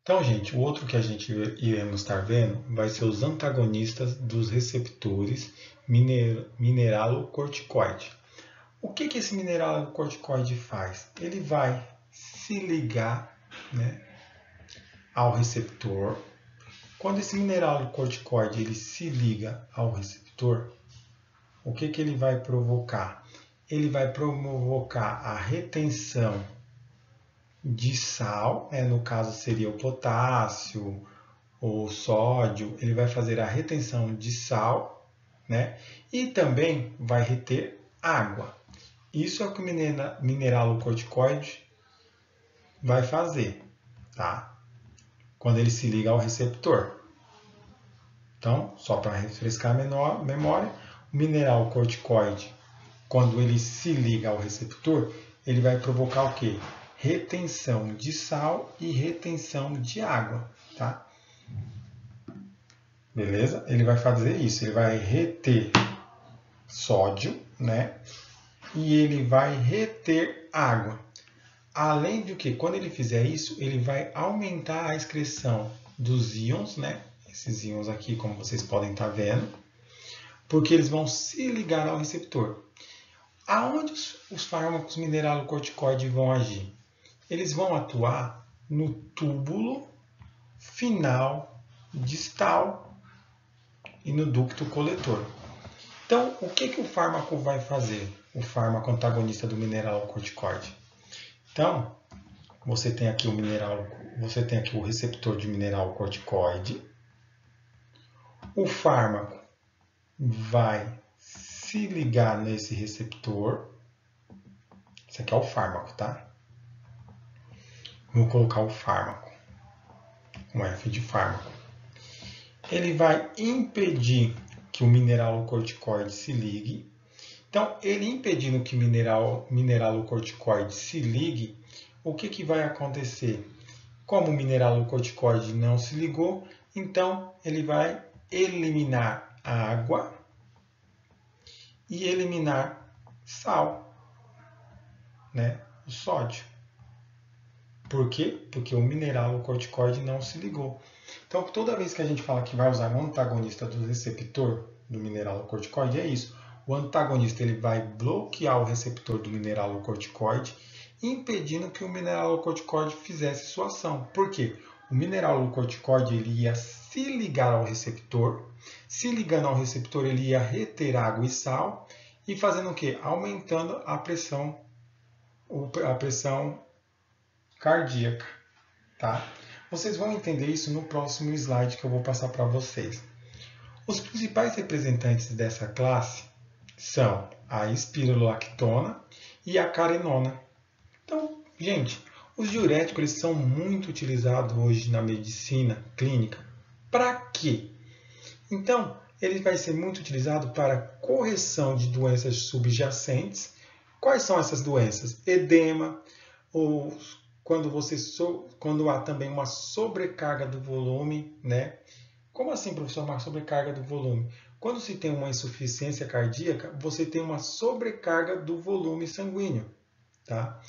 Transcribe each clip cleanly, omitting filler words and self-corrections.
Então, gente, o outro que a gente iremos estar vendo vai ser os antagonistas dos receptores mineralocorticoide. O que esse mineralocorticoide faz? Ele vai se ligar, né, ao receptor. Quando esse mineralocorticoide ele se liga ao receptor, o que ele vai provocar? Ele vai provocar a retenção de sal, no caso seria o potássio ou sódio, ele vai fazer a retenção de sal, né? E também vai reter água. Isso é o que o mineralocorticoide vai fazer, tá? Quando ele se liga ao receptor. Então, só para refrescar a memória, o mineralocorticoide, quando ele se liga ao receptor, ele vai provocar o quê? Retenção de sal e retenção de água, tá? Beleza? Ele vai fazer isso, ele vai reter sódio, né? E ele vai reter água. Além do que, quando ele fizer isso, ele vai aumentar a excreção dos íons, né? Esses íons aqui, como vocês podem estar vendo, porque eles vão se ligar ao receptor. Aonde os fármacos mineralocorticoides vão agir? Eles vão atuar no túbulo final distal e no ducto coletor. Então, o que o fármaco vai fazer? O fármaco antagonista do mineralocorticoide. Então, você tem aqui o receptor de mineralocorticoide. O fármaco vai se ligar nesse receptor. Esse aqui é o fármaco, tá? Vou colocar o fármaco, um F de fármaco. Ele vai impedir que o mineralocorticoide se ligue. Então, ele impedindo que o mineralocorticoide se ligue, o que vai acontecer? Como o mineralocorticoide não se ligou, então ele vai eliminar a água e eliminar sal, né? O sódio. Por quê? Porque o mineralocorticoide não se ligou. Então, toda vez que a gente fala que vai usar um antagonista do receptor do mineralocorticoide, é isso. O antagonista ele vai bloquear o receptor do mineralocorticoide, impedindo que o mineralocorticoide fizesse sua ação. Por quê? O mineralocorticoide ele ia se ligar ao receptor, se ligando ao receptor ele ia reter água e sal, e fazendo o quê? Aumentando a pressão cardíaca, tá? Vocês vão entender isso no próximo slide que eu vou passar para vocês. Os principais representantes dessa classe são a espirulactona e a carenona. Então, gente, os diuréticos eles são muito utilizados hoje na medicina clínica. Para quê? Então, ele vai ser muito utilizado para correção de doenças subjacentes. Quais são essas doenças? Edema, ou quando há também uma sobrecarga do volume, né? Como assim, professor, uma sobrecarga do volume? Quando se tem uma insuficiência cardíaca, você tem uma sobrecarga do volume sanguíneo, tá?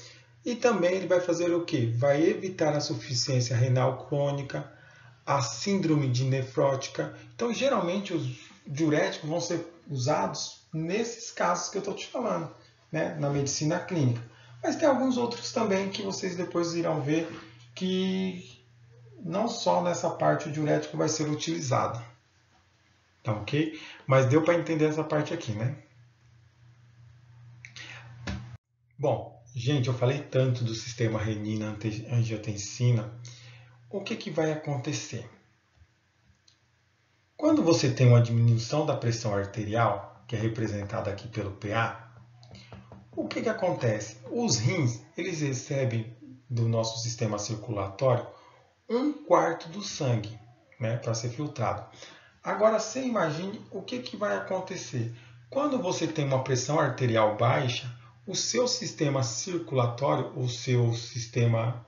E também ele vai fazer o quê? Vai evitar a insuficiência renal crônica, a síndrome de nefrótica. Então, geralmente, os diuréticos vão ser usados nesses casos que eu estou te falando, né? Na medicina clínica. Mas tem alguns outros também que vocês depois irão ver que não só nessa parte o diurético vai ser utilizado. Tá ok? Mas deu para entender essa parte aqui, né? Bom, gente, eu falei tanto do sistema renina-angiotensina. O que vai acontecer? Quando você tem uma diminuição da pressão arterial, que é representada aqui pelo PA, o que acontece? Os rins, eles recebem do nosso sistema circulatório 1/4 do sangue, né, para ser filtrado. Agora, você imagine o que vai acontecer. Quando você tem uma pressão arterial baixa, o seu sistema circulatório, o seu sistema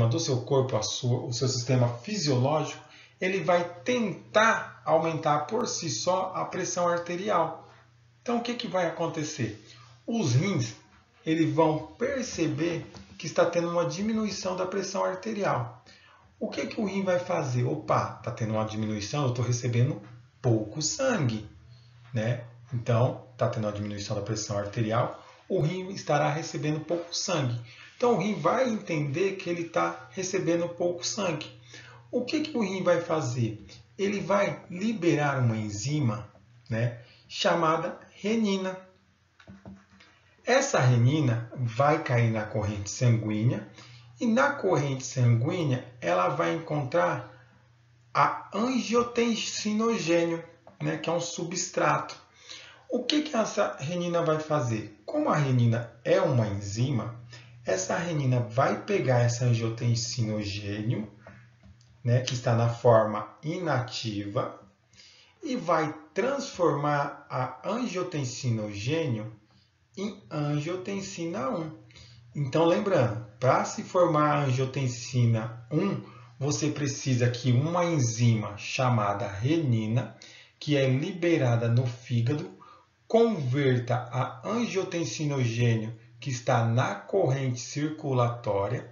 do seu corpo, o seu sistema fisiológico, ele vai tentar aumentar por si só a pressão arterial. Então, o que vai acontecer? Os rins eles vão perceber que está tendo uma diminuição da pressão arterial. O que o rim vai fazer? Opa, está tendo uma diminuição, eu estou recebendo pouco sangue, né? Então, está tendo uma diminuição da pressão arterial, o rim estará recebendo pouco sangue. Então, o rim vai entender que ele está recebendo pouco sangue. O que o rim vai fazer? Ele vai liberar uma enzima, né, chamada renina. Essa renina vai cair na corrente sanguínea e na corrente sanguínea ela vai encontrar a angiotensinogênio, né, que é um substrato. O que essa renina vai fazer? Como a renina é uma enzima, essa renina vai pegar essa angiotensinogênio, né, que está na forma inativa, e vai transformar a angiotensinogênio em angiotensina 1. Então, lembrando, para se formar a angiotensina 1, você precisa que uma enzima chamada renina, que é liberada no fígado, converta a angiotensinogênio que está na corrente circulatória.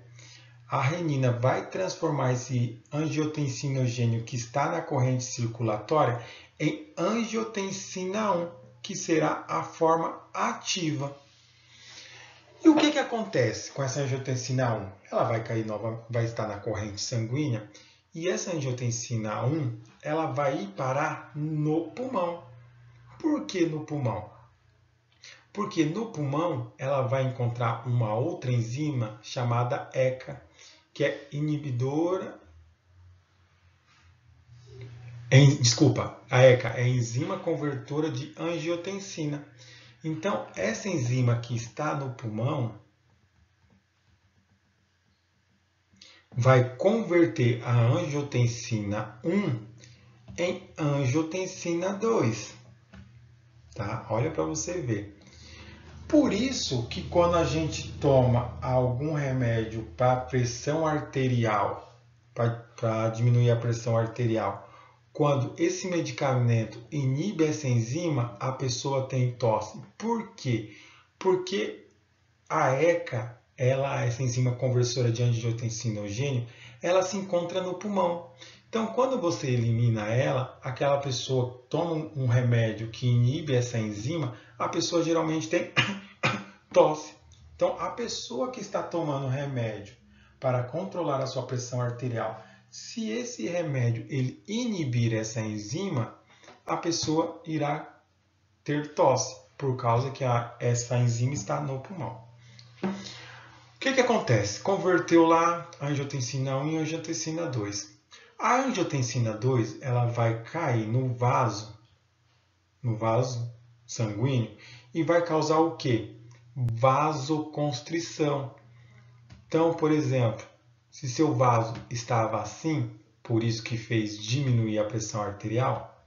A renina vai transformar esse angiotensinogênio que está na corrente circulatória em angiotensina 1, que será a forma ativa. E o que acontece com essa angiotensina 1? Ela vai cair vai estar na corrente sanguínea e essa angiotensina 1 ela vai ir parar no pulmão. Por que no pulmão? Porque no pulmão ela vai encontrar uma outra enzima chamada ECA, que é inibidora. A ECA é enzima convertora de angiotensina. Então, essa enzima que está no pulmão vai converter a angiotensina 1 em angiotensina 2. Tá? Olha para você ver. Por isso que quando a gente toma algum remédio para pressão arterial, para diminuir a pressão arterial, quando esse medicamento inibe essa enzima, a pessoa tem tosse. Por quê? Porque a ECA, essa enzima conversora de angiotensinogênio, ela se encontra no pulmão. Então, quando você elimina ela, aquela pessoa toma um remédio que inibe essa enzima, a pessoa geralmente tem tosse. Então, a pessoa que está tomando remédio para controlar a sua pressão arterial, se esse remédio ele inibir essa enzima, a pessoa irá ter tosse, por causa que essa enzima está no pulmão. O que acontece? Converteu lá a angiotensina 1 em angiotensina 2. A angiotensina 2 ela vai cair no vaso sanguíneo e vai causar o quê? Vasoconstrição. Então, por exemplo, se seu vaso estava assim, por isso que fez diminuir a pressão arterial,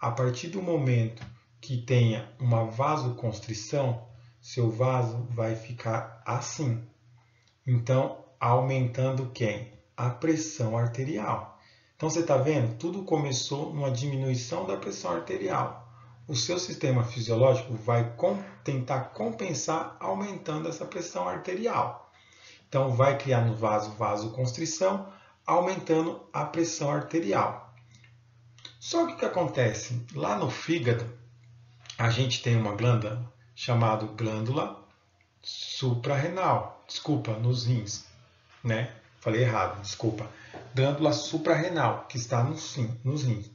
a partir do momento que tenha uma vasoconstrição, seu vaso vai ficar assim. Então, aumentando quem? A pressão arterial. Então, você está vendo? Tudo começou numa diminuição da pressão arterial. O seu sistema fisiológico vai tentar compensar aumentando essa pressão arterial. Então, vai criar no vaso vasoconstrição, aumentando a pressão arterial. Só que o que acontece? Lá no fígado, a gente tem uma glândula chamada glândula suprarrenal. Desculpa, nos rins, né? Falei errado, desculpa. Glândula suprarrenal, que está nos rins.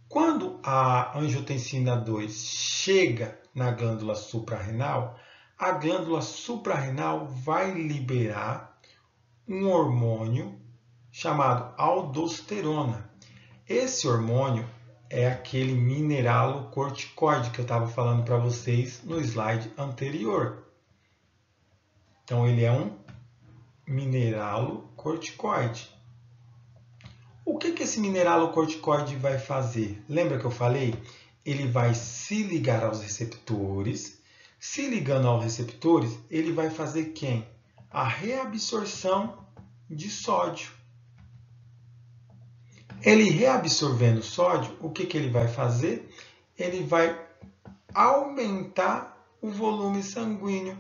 Quando a angiotensina 2 chega na glândula suprarrenal, a glândula suprarrenal vai liberar um hormônio chamado aldosterona. Esse hormônio é aquele mineralocorticoide que eu estava falando para vocês no slide anterior. Então, ele é um mineralocorticoide. O que esse mineralocorticoide vai fazer? Lembra que eu falei? Ele vai se ligar aos receptores. Se ligando aos receptores, ele vai fazer quem? A reabsorção de sódio. Ele reabsorvendo sódio, o que ele vai fazer? Ele vai aumentar o volume sanguíneo.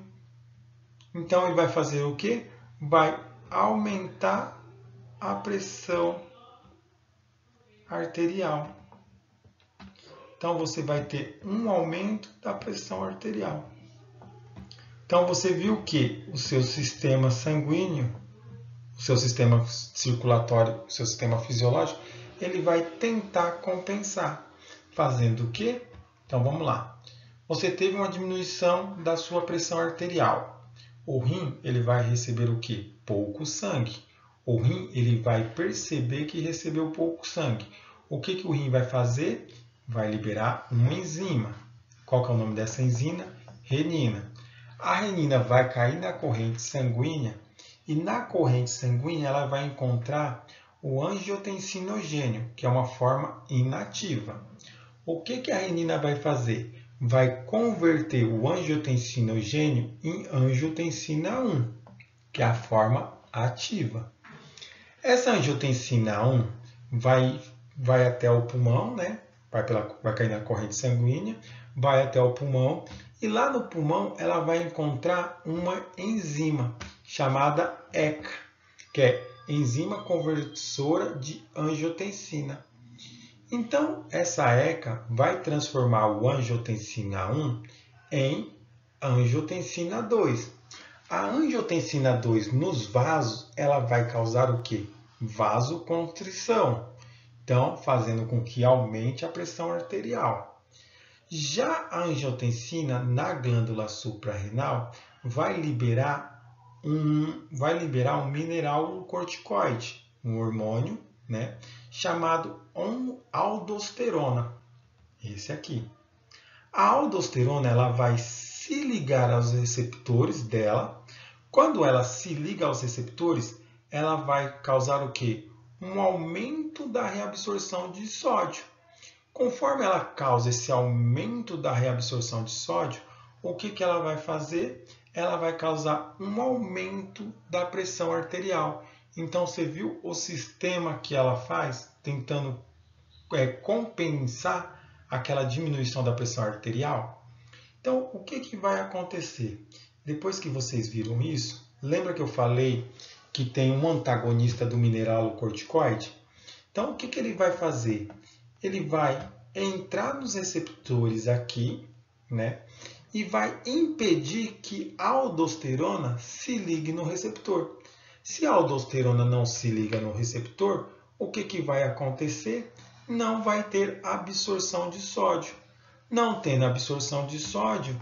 Então, ele vai fazer o quê? Vai aumentar a pressão arterial. Então, você vai ter um aumento da pressão arterial. Então, você viu que o seu sistema sanguíneo, o seu sistema circulatório, o seu sistema fisiológico, ele vai tentar compensar. Fazendo o quê? Então, vamos lá. Você teve uma diminuição da sua pressão arterial. O rim, ele vai receber o quê? Pouco sangue. O rim, ele vai perceber que recebeu pouco sangue. O que o rim vai fazer? Vai liberar uma enzima. Qual que é o nome dessa enzima? Renina. A renina vai cair na corrente sanguínea e na corrente sanguínea ela vai encontrar o angiotensinogênio, que é uma forma inativa. O que a renina vai fazer? Vai converter o angiotensinogênio em angiotensina 1, que é a forma ativa. Essa angiotensina 1 vai até o pulmão, né? Vai cair na corrente sanguínea, vai até o pulmão e lá no pulmão ela vai encontrar uma enzima chamada ECA, que é enzima conversora de angiotensina. Então, essa ECA vai transformar o angiotensina 1 em angiotensina 2. A angiotensina 2 nos vasos, ela vai causar o quê? Vasoconstrição. Então, fazendo com que aumente a pressão arterial. Já a angiotensina na glândula suprarrenal vai liberar um mineral corticoide, um hormônio, né, chamado aldosterona. Esse aqui. A aldosterona ela vai se ligar aos receptores dela. Quando ela se liga aos receptores, ela vai causar o quê? Um aumento da reabsorção de sódio. Conforme ela causa esse aumento da reabsorção de sódio, o que ela vai fazer? Ela vai causar um aumento da pressão arterial. Então, você viu o sistema que ela faz, tentando compensar aquela diminuição da pressão arterial? Então, o que vai acontecer? Depois que vocês viram isso, lembra que eu falei que tem um antagonista do mineralocorticoide? Então, o que ele vai fazer? Ele vai entrar nos receptores aqui, né? E vai impedir que a aldosterona se ligue no receptor. Se a aldosterona não se liga no receptor, o que vai acontecer? Não vai ter absorção de sódio. Não tendo absorção de sódio,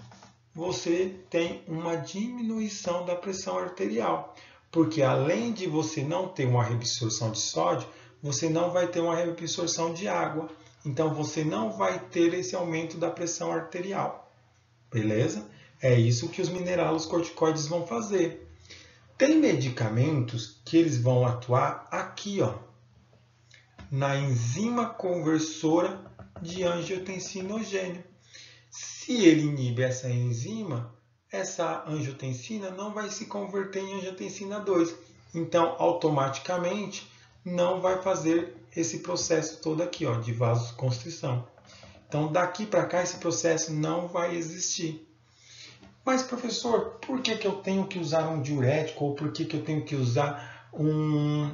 você tem uma diminuição da pressão arterial. Porque além de você não ter uma reabsorção de sódio, você não vai ter uma reabsorção de água. Então, você não vai ter esse aumento da pressão arterial. Beleza? É isso que os mineralocorticoides vão fazer. Tem medicamentos que eles vão atuar aqui, ó, na enzima conversora de angiotensinogênio. Se ele inibe essa enzima, essa angiotensina não vai se converter em angiotensina 2. Então, automaticamente, não vai fazer esse processo todo aqui, ó, de vasoconstrição. Então, daqui para cá, esse processo não vai existir. Mas, professor, por que eu tenho que usar um diurético ou por que eu tenho que usar um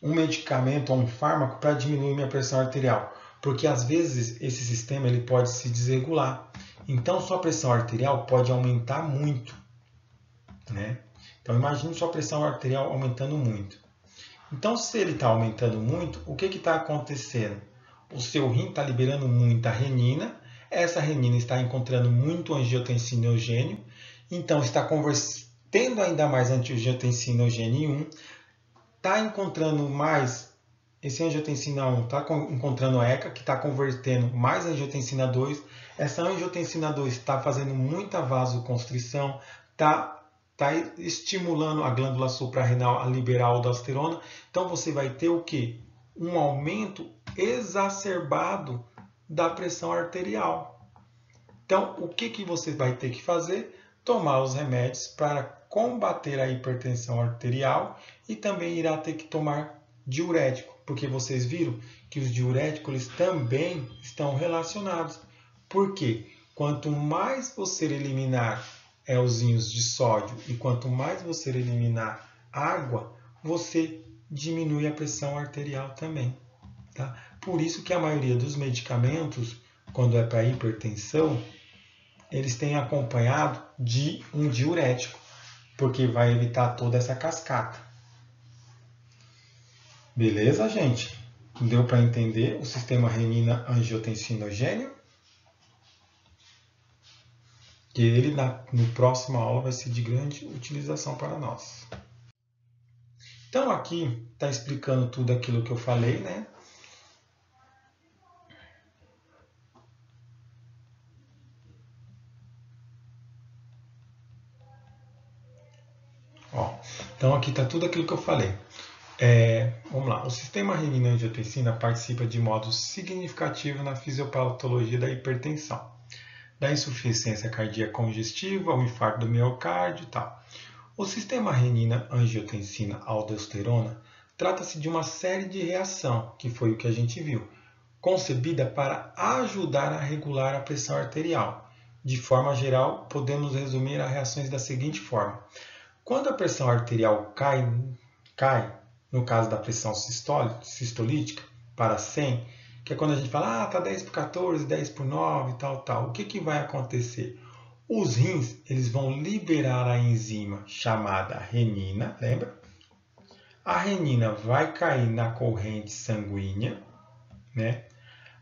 medicamento ou um fármaco para diminuir minha pressão arterial? Porque, às vezes, esse sistema ele pode se desregular. Então, sua pressão arterial pode aumentar muito, né? Então, imagine sua pressão arterial aumentando muito. Então, se ele está aumentando muito, o que está acontecendo? O seu rim está liberando muita renina, essa renina está encontrando muito angiotensinogênio, então está convertendo ainda mais angiotensinogênio 1, está encontrando mais, esse angiotensina 1 está encontrando a ECA, que está convertendo mais angiotensina 2, essa angiotensina 2 está fazendo muita vasoconstrição, está estimulando a glândula suprarrenal a liberar a aldosterona, então você vai ter o quê? Um aumento exacerbado da pressão arterial. Então, o que você vai ter que fazer? Tomar os remédios para combater a hipertensão arterial e também irá ter que tomar diurético, porque vocês viram que os diuréticos eles também estão relacionados. Por quê? Quanto mais você eliminar os íons de sódio e quanto mais você eliminar água, você diminui a pressão arterial também. Tá? Por isso que a maioria dos medicamentos, quando é para hipertensão, eles têm acompanhado de um diurético, porque vai evitar toda essa cascata. Beleza, gente? Deu para entender o sistema renina-angiotensinogênio? Que ele, no próxima aula, vai ser de grande utilização para nós. Então, aqui está explicando tudo aquilo que eu falei, né? Ó, então, aqui está tudo aquilo que eu falei. Vamos lá. O sistema renina-angiotensina participa de modo significativo na fisiopatologia da hipertensão, da insuficiência cardíaca congestiva, o infarto do miocárdio e tal. O sistema renina-angiotensina-aldosterona trata-se de uma série de reação, que foi o que a gente viu, concebida para ajudar a regular a pressão arterial. De forma geral, podemos resumir as reações da seguinte forma. Quando a pressão arterial cai, no caso da pressão sistolítica, para 100, que é quando a gente fala, está 10 por 14, 10 por 9, tal. O que vai acontecer? Os rins eles vão liberar a enzima chamada renina, lembra? A renina vai cair na corrente sanguínea, né?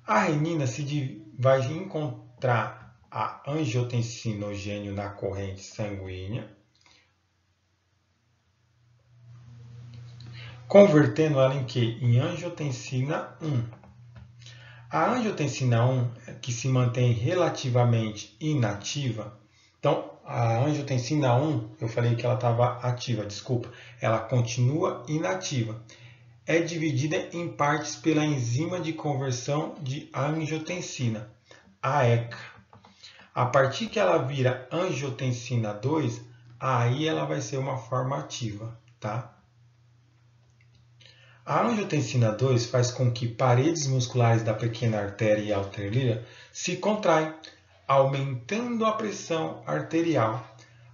A renina vai encontrar a angiotensinogênio na corrente sanguínea, convertendo ela em quê? Em angiotensina 1. A angiotensina 1, que se mantém relativamente inativa, então a angiotensina 1, eu falei que ela estava ativa, desculpa, ela continua inativa. É dividida em partes pela enzima de conversão de angiotensina, a ECA. A partir que ela vira angiotensina 2, aí ela vai ser uma forma ativa, tá? A angiotensina 2 faz com que paredes musculares da pequena artéria arterial se contraem, aumentando a pressão arterial.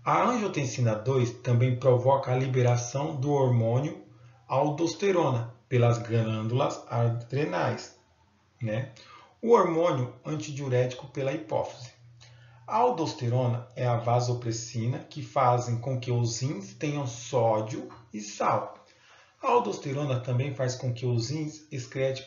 A angiotensina 2 também provoca a liberação do hormônio aldosterona pelas glândulas adrenais, né? O hormônio antidiurético pela hipófise. A aldosterona é a vasopressina que fazem com que os rins tenham sódio e sal. A aldosterona também faz com que os rins excretem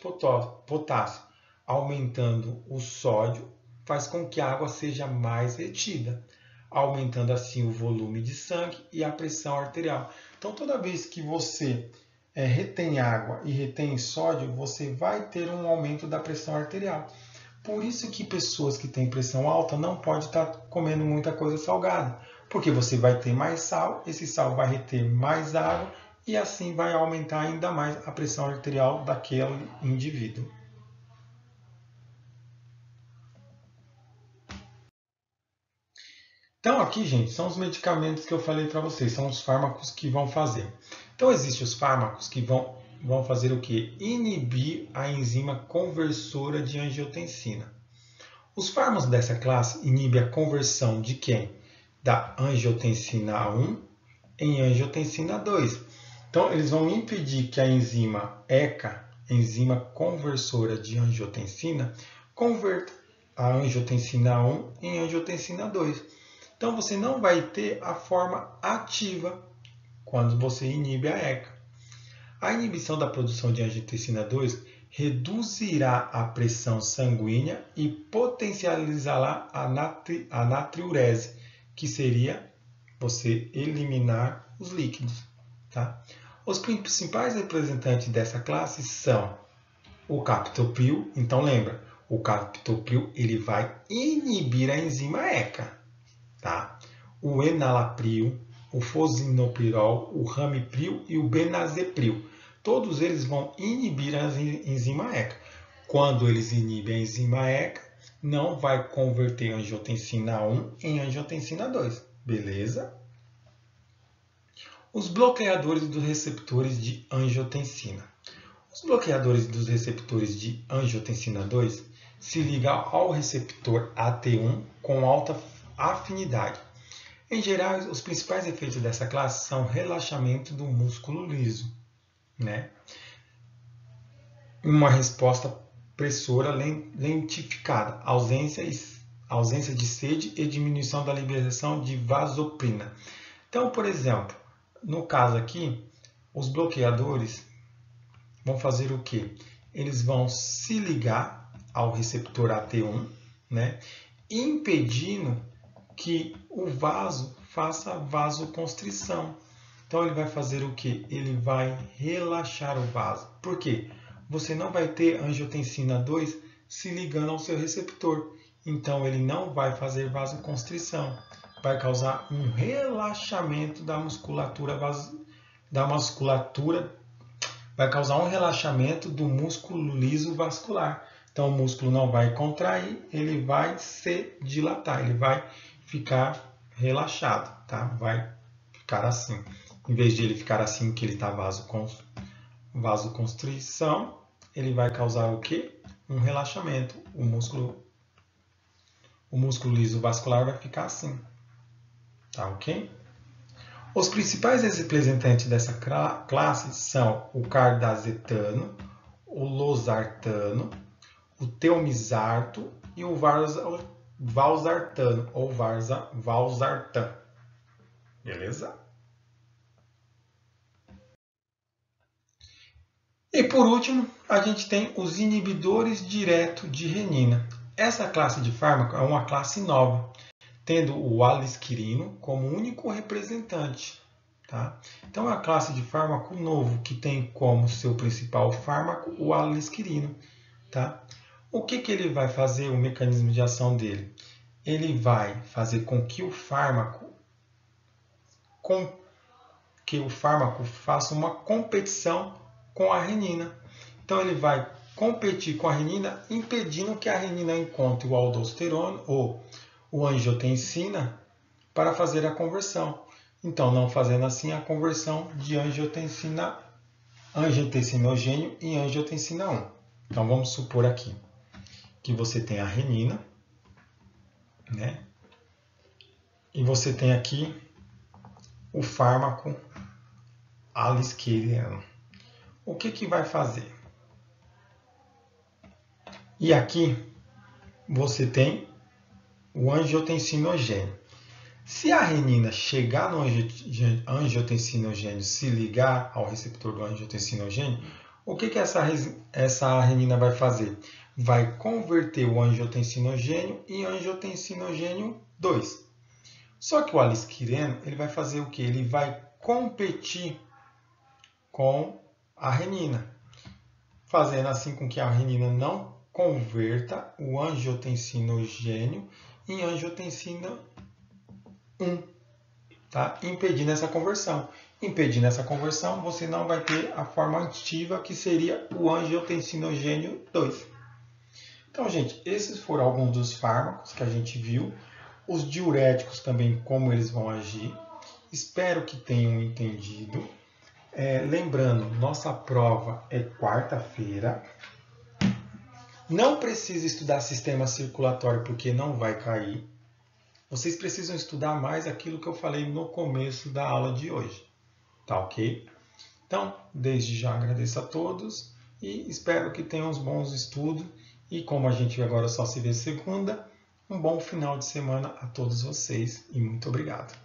potássio, aumentando o sódio, faz com que a água seja mais retida, aumentando assim o volume de sangue e a pressão arterial. Então, toda vez que você retém água e retém sódio, você vai ter um aumento da pressão arterial. Por isso que pessoas que têm pressão alta não podem estar comendo muita coisa salgada, porque você vai ter mais sal, esse sal vai reter mais água, e assim vai aumentar ainda mais a pressão arterial daquele indivíduo. Então aqui, gente, são os medicamentos que eu falei para vocês, são os fármacos que vão fazer. Então existem os fármacos que vão fazer o quê? Inibir a enzima conversora de angiotensina. Os fármacos dessa classe inibem a conversão de quem? Da angiotensina 1 em angiotensina 2. Então, eles vão impedir que a enzima ECA, enzima conversora de angiotensina, converta a angiotensina 1 em angiotensina 2. Então, você não vai ter a forma ativa quando você inibe a ECA. A inibição da produção de angiotensina 2 reduzirá a pressão sanguínea e potencializará a natriurese, que seria você eliminar os líquidos. Tá? Os principais representantes dessa classe são o captopril. Então lembra, o captopril ele vai inibir a enzima ECA. Tá? O enalapril, o fosinopril, o ramipril e o benazepril. Todos eles vão inibir a enzima ECA. Quando eles inibem a enzima ECA, não vai converter a angiotensina 1 em angiotensina 2. Beleza? Os bloqueadores dos receptores de angiotensina. Os bloqueadores dos receptores de angiotensina 2 se ligam ao receptor AT1 com alta afinidade. Em geral, os principais efeitos dessa classe são relaxamento do músculo liso. né? Uma resposta pressora lentificada, ausência de sede e diminuição da liberação de vasoprina. Então, por exemplo, no caso aqui, os bloqueadores vão fazer o quê? Eles vão se ligar ao receptor AT1, né? Impedindo que o vaso faça vasoconstrição. Então ele vai fazer o quê? Ele vai relaxar o vaso. Por quê? Você não vai ter angiotensina 2 se ligando ao seu receptor. Então ele não vai fazer vasoconstrição. Vai causar um relaxamento da musculatura, vai causar um relaxamento do músculo liso vascular. Então o músculo não vai contrair, ele vai se dilatar, ele vai ficar relaxado, tá? Vai ficar assim. Em vez de ele ficar assim, que ele está vasoconstrição, ele vai causar o quê? Um relaxamento. O músculo liso vascular vai ficar assim. Tá ok? Os principais representantes dessa classe são o cardazetano, o losartano, o teomizarto e o valsartano, ou valsartan. Beleza? E por último, a gente tem os inibidores direto de renina. Essa classe de fármaco é uma classe nova, tendo o alisquirino como único representante. Tá? Então é uma classe de fármaco novo que tem como seu principal fármaco o alisquirino. Tá? O que ele vai fazer, o mecanismo de ação dele? Ele vai fazer com que o fármaco faça uma competição com a renina. Então ele vai competir com a renina, impedindo que a renina encontre o aldosterona ou o angiotensina para fazer a conversão. Então, não fazendo assim a conversão de angiotensinogênio em angiotensina 1. Então, vamos supor aqui que você tem a renina, né? E você tem aqui o fármaco alisquirino. O que vai fazer? E aqui você tem o angiotensinogênio. Se a renina chegar no angiotensinogênio, se ligar ao receptor do angiotensinogênio, o que essa renina vai fazer? Vai converter o angiotensinogênio em angiotensinogênio 2. Só que o alisquireno, ele vai fazer o quê? Ele vai competir com a renina, fazendo assim com que a renina não converta o angiotensinogênio em angiotensina 1, tá? Impedindo essa conversão. Impedindo essa conversão, você não vai ter a forma ativa que seria o angiotensinogênio 2. Então, gente, esses foram alguns dos fármacos que a gente viu. Os diuréticos também, como eles vão agir. Espero que tenham entendido. Lembrando, nossa prova é quarta-feira. Não precisa estudar sistema circulatório porque não vai cair. Vocês precisam estudar mais aquilo que eu falei no começo da aula de hoje. Tá ok? Então, desde já agradeço a todos e espero que tenham uns bons estudos. E como a gente agora só se vê segunda, um bom final de semana a todos vocês e muito obrigado.